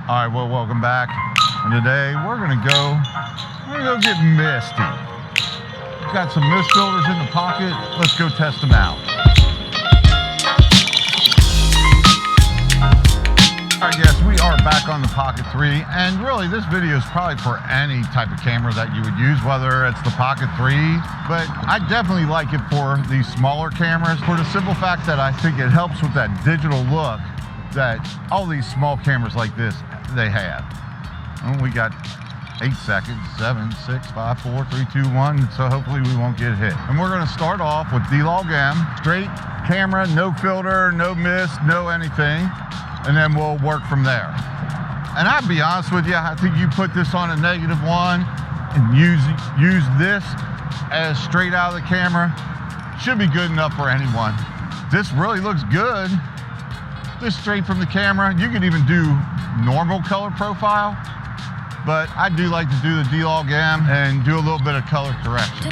All right, well, welcome back. And today we're gonna go get misty. We've got some mist filters in the pocket. Let's go test them out. All right, yes, we are back on the Pocket 3, and really this video is probably for any type of camera that you would use, whether it's the Pocket 3, but I definitely like it for these smaller cameras for the simple fact that I think it helps with that digital look that all these small cameras like this, they have. And we got 8 seconds, 7, 6, 5, 4, 3, 2, 1, so hopefully we won't get hit. And we're gonna start off with D-Log-M, straight camera, no filter, no mist, no anything, and then we'll work from there. And I'll be honest with you, I think you put this on a -1 and use this as straight out of the camera, should be good enough for anyone. This really looks good. Just straight from the camera. You could even do normal color profile, but I do like to do the D-Log-M and do a little bit of color correction.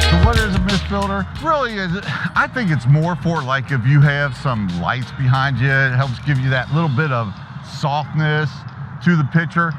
So what is a mist filter? Really is, I think it's more for like if you have some lights behind you, it helps give you that little bit of softness to the picture.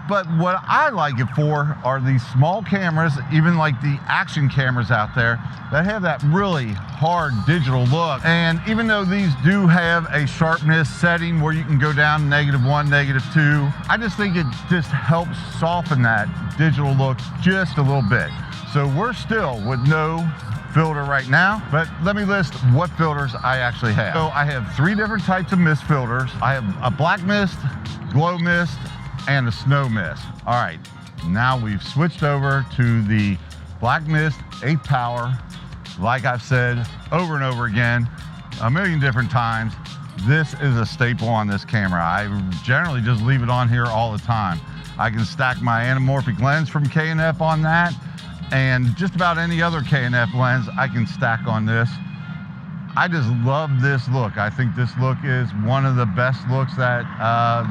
But what I like it for are these small cameras, even like the Action cameras out there, that have that really hard digital look. And even though these do have a sharpness setting where you can go down -1, -2, I just think it just helps soften that digital look just a little bit. So we're still with no filter right now, but let me list what filters I actually have. So I have 3 different types of mist filters. I have a black mist, glow mist, and a snow mist. All right, now we've switched over to the black mist 8th power. Like I've said over and over again, a million different times, this is a staple on this camera. I generally just leave it on here all the time. I can stack my anamorphic lens from K&F on that, and just about any other K&F lens I can stack on this. I just love this look. I think this look is one of the best looks that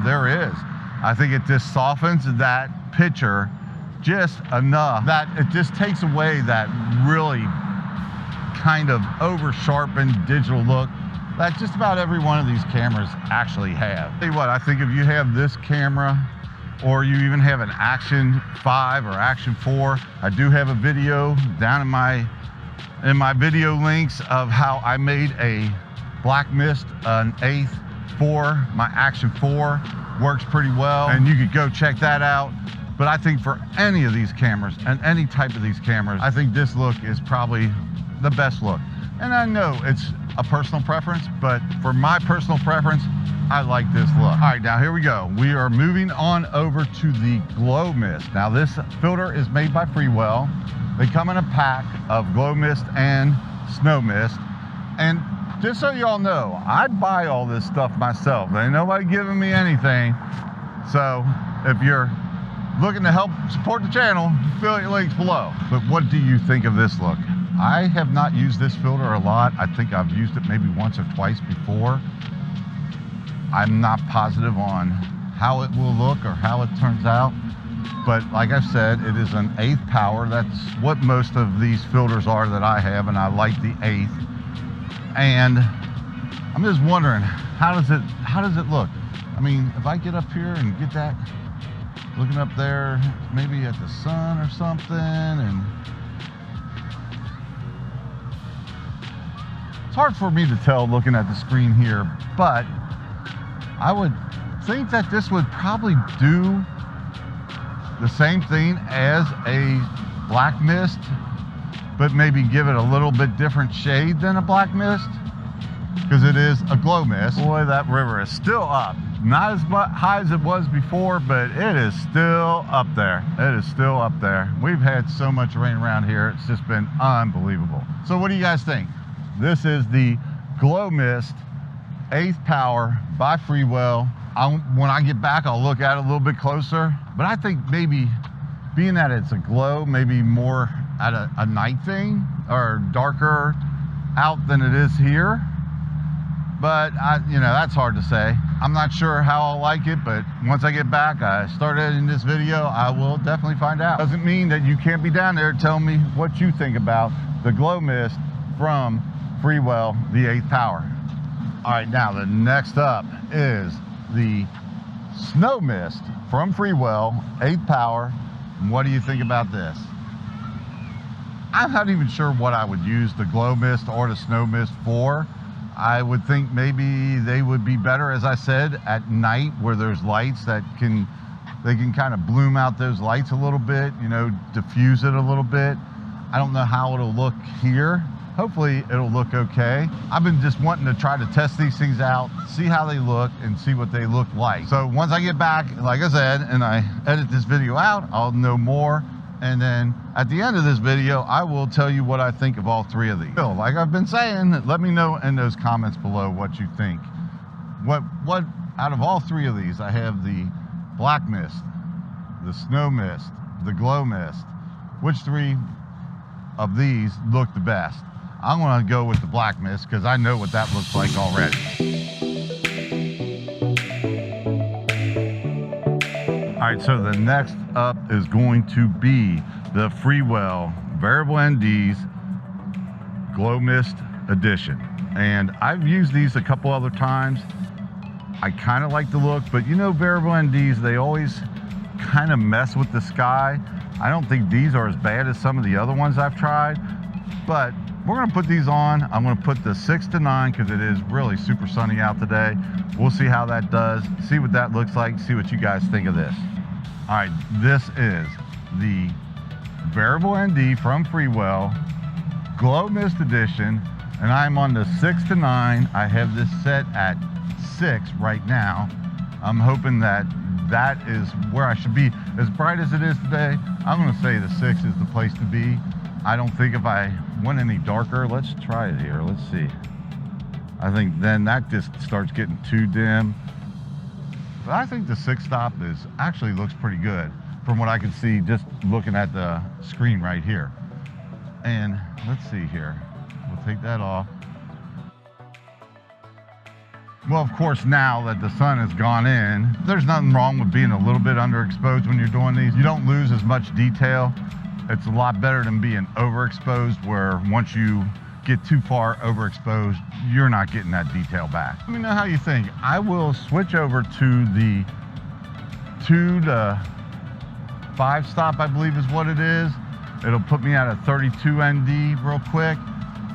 there is. I think it just softens that picture just enough that it just takes away that really kind of over sharpened digital look that just about every one of these cameras actually have. Tell you what, I think if you have this camera or you even have an Action 5 or Action 4, I do have a video down in my video links of how I made a black mist, an 8th for my Action 4. Works pretty well, and you could go check that out. But I think for any of these cameras and any type of these cameras, I think this look is probably the best look. And I know it's a personal preference, but for my personal preference, I like this look. All right, now here we go. We are moving on over to the glow mist. Now this filter is made by Freewell. They come in a pack of glow mist and snow mist. And just so y'all know, I buy all this stuff myself. There ain't nobody giving me anything. So if you're looking to help support the channel, affiliate links below. But what do you think of this look? I have not used this filter a lot. I think I've used it maybe once or twice before. I'm not positive on how it will look or how it turns out. But like I've said, it is an 8th power. That's what most of these filters are that I have, and I like the 8th. And I'm just wondering, how does it look? I mean, if I get up here and get that, looking up there, maybe at the sun or something, and it's hard for me to tell looking at the screen here, but I would think that this would probably do the same thing as a black mist, but maybe give it a little bit different shade than a black mist, because it is a glow mist. Boy, that river is still up. Not as high as it was before, but it is still up there. It is still up there. We've had so much rain around here. It's just been unbelievable. So what do you guys think? This is the glow mist 8th power by Freewell. When I get back, I'll look at it a little bit closer, but I think maybe being that it's a glow, maybe more at a night thing or darker out than it is here. But you know, that's hard to say. I'm not sure how I'll like it, but once I get back, I started in this video, I will definitely find out. Doesn't mean that you can't be down there telling me what you think about the glow mist from Freewell, the 8th power. All right, now the next up is the Snow Mist from Freewell, 8th power. What do you think about this? I'm not even sure what I would use the glow mist or the snow mist for. I would think maybe they would be better, as I said, at night where there's lights that they can kind of bloom out those lights a little bit, you know, diffuse it a little bit. I don't know how it'll look here. Hopefully it'll look okay. I've been just wanting to try to test these things out, see how they look and see what they look like. So once I get back, like I said, and I edit this video out, I'll know more. And then at the end of this video, I will tell you what I think of all three of these. So, like I've been saying, let me know in those comments below what you think. What out of all three of these, I have the black mist, the snow mist, the glow mist. Which three of these look the best? I'm gonna go with the black mist because I know what that looks like already. All right, so the next up is going to be the Freewell Variable ND's Glow Mist Edition. And I've used these a couple other times. I kind of like the look, but you know, Variable NDs, they always kind of mess with the sky. I don't think these are as bad as some of the other ones I've tried, but we're gonna put these on. I'm gonna put the 6 to 9 because it is really super sunny out today. We'll see how that does, see what that looks like, see what you guys think of this. All right, this is the Variable ND from Freewell, Glow Mist Edition, and I'm on the 6 to 9. I have this set at 6 right now. I'm hoping that that is where I should be. As bright as it is today, I'm gonna say the 6 is the place to be. I don't think if I went any darker, let's try it here, let's see. I think then that just starts getting too dim. But I think the 6 stop actually looks pretty good from what I can see just looking at the screen right here. And let's see here, we'll take that off. Well, of course, now that the sun has gone in, there's nothing wrong with being a little bit underexposed when you're doing these. You don't lose as much detail. It's a lot better than being overexposed, where once you get too far overexposed, you're not getting that detail back. Let me know how you think. I will switch over to the 2 to 5 stop, I believe is what it is. It'll put me at a 32 ND real quick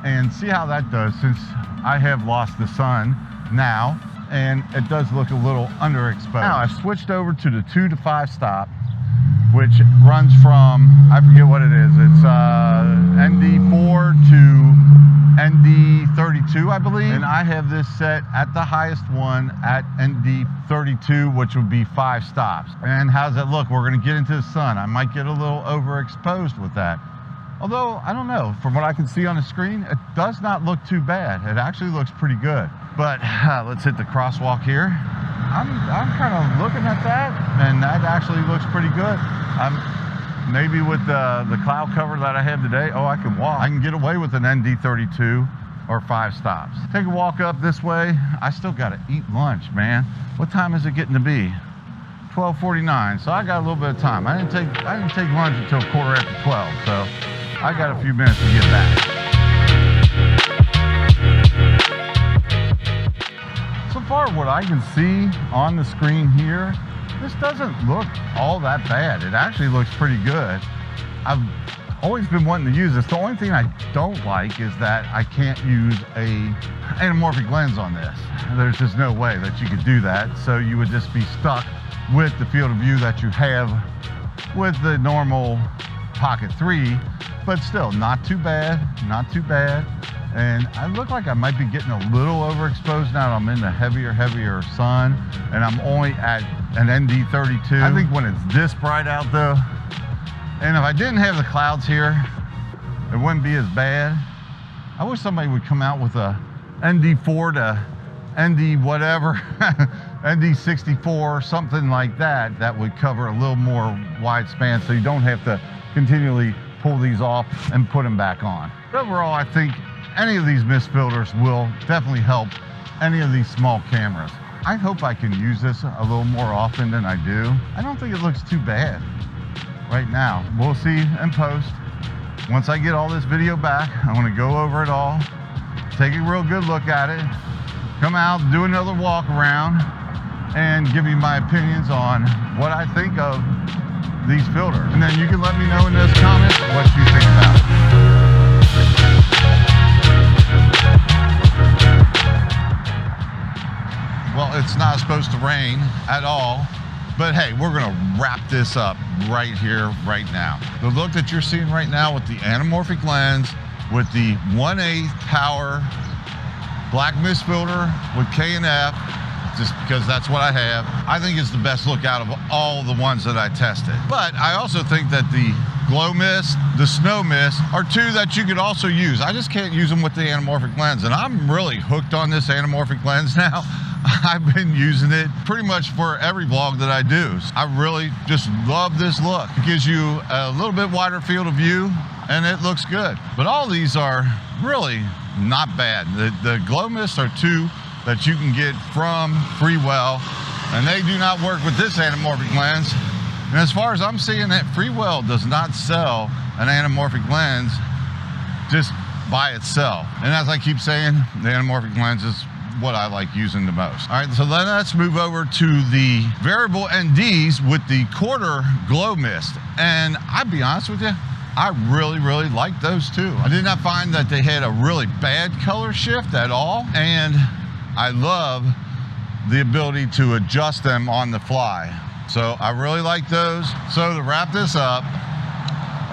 and see how that does, since I have lost the sun now and it does look a little underexposed. Now I've switched over to the 2 to 5 stop, which runs from, I forget what it is, it's ND4 to ND32, I believe. And I have this set at the highest one at ND32, which would be 5 stops. And how's that look? We're gonna get into the sun. I might get a little overexposed with that. Although, I don't know, from what I can see on the screen, it does not look too bad. It actually looks pretty good. But let's hit the crosswalk here. I'm kind of looking at that, and that actually looks pretty good. Maybe with the cloud cover that I have today, oh, I can walk. I can get away with an ND32 or 5 stops. Take a walk up this way. I still got to eat lunch, man. What time is it getting to be? 12:49. So I got a little bit of time. I didn't take lunch until 12:15. So I got a few minutes to get back. So far, what I can see on the screen here, this doesn't look all that bad. It actually looks pretty good. I've always been wanting to use this. The only thing I don't like is that I can't use a anamorphic lens on this. There's just no way that you could do that. So you would just be stuck with the field of view that you have with the normal Pocket 3, but still not too bad, not too bad. And I look like I might be getting a little overexposed now that I'm in the heavier sun, and I'm only at an ND32. I think when it's this bright out though, and if I didn't have the clouds here, it wouldn't be as bad. I wish somebody would come out with a ND4 to ND whatever, ND64, something like that, that would cover a little more wide span so you don't have to continually pull these off and put them back on. But overall, I think any of these mist filters will definitely help any of these small cameras. I hope I can use this a little more often than I do. I don't think it looks too bad right now. We'll see in post. Once I get all this video back, I'm gonna go over it all, take a real good look at it, come out, do another walk around, and give you my opinions on what I think of these filters. And then you can let me know in those comments what you think about it. Well, it's not supposed to rain at all, but hey, we're gonna wrap this up right here, right now. The look that you're seeing right now with the anamorphic lens, with the 1/8 power black mist filter with K&F, just because that's what I have, I think it's the best look out of all the ones that I tested. But I also think that the glow mist, the snow mist are two that you could also use. I just can't use them with the anamorphic lens, and I'm really hooked on this anamorphic lens now. I've been using it pretty much for every vlog that I do. I really just love this look. It gives you a little bit wider field of view and it looks good. But all these are really not bad. The glow mists are two that you can get from Freewell, and they do not work with this anamorphic lens. And as far as I'm seeing it, Freewell does not sell an anamorphic lens just by itself. And as I keep saying, the anamorphic lens is what I like using the most. All right, so then let's move over to the variable NDs with the quarter glow mist. And I'll be honest with you, I really like those too. I did not find that they had a really bad color shift at all. And I love the ability to adjust them on the fly. So I really like those. So to wrap this up,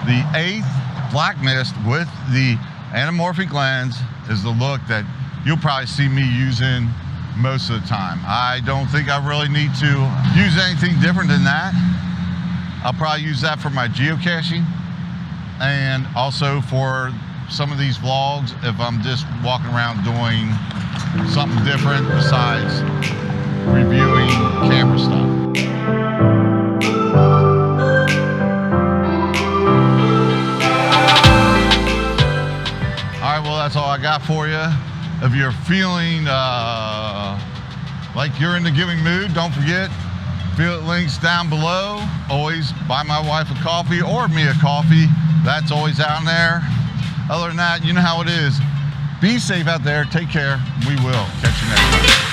the 8th black mist with the anamorphic lens is the look that you'll probably see me using most of the time. I don't think I really need to use anything different than that. I'll probably use that for my geocaching and also for some of these vlogs if I'm just walking around doing something different besides reviewing camera stuff. All right, well, that's all I got for you. If you're feeling like you're in the giving mood, don't forget, affiliate links down below. Always buy my wife a coffee or me a coffee. That's always out there. Other than that, you know how it is. Be safe out there. Take care. We will catch you next time.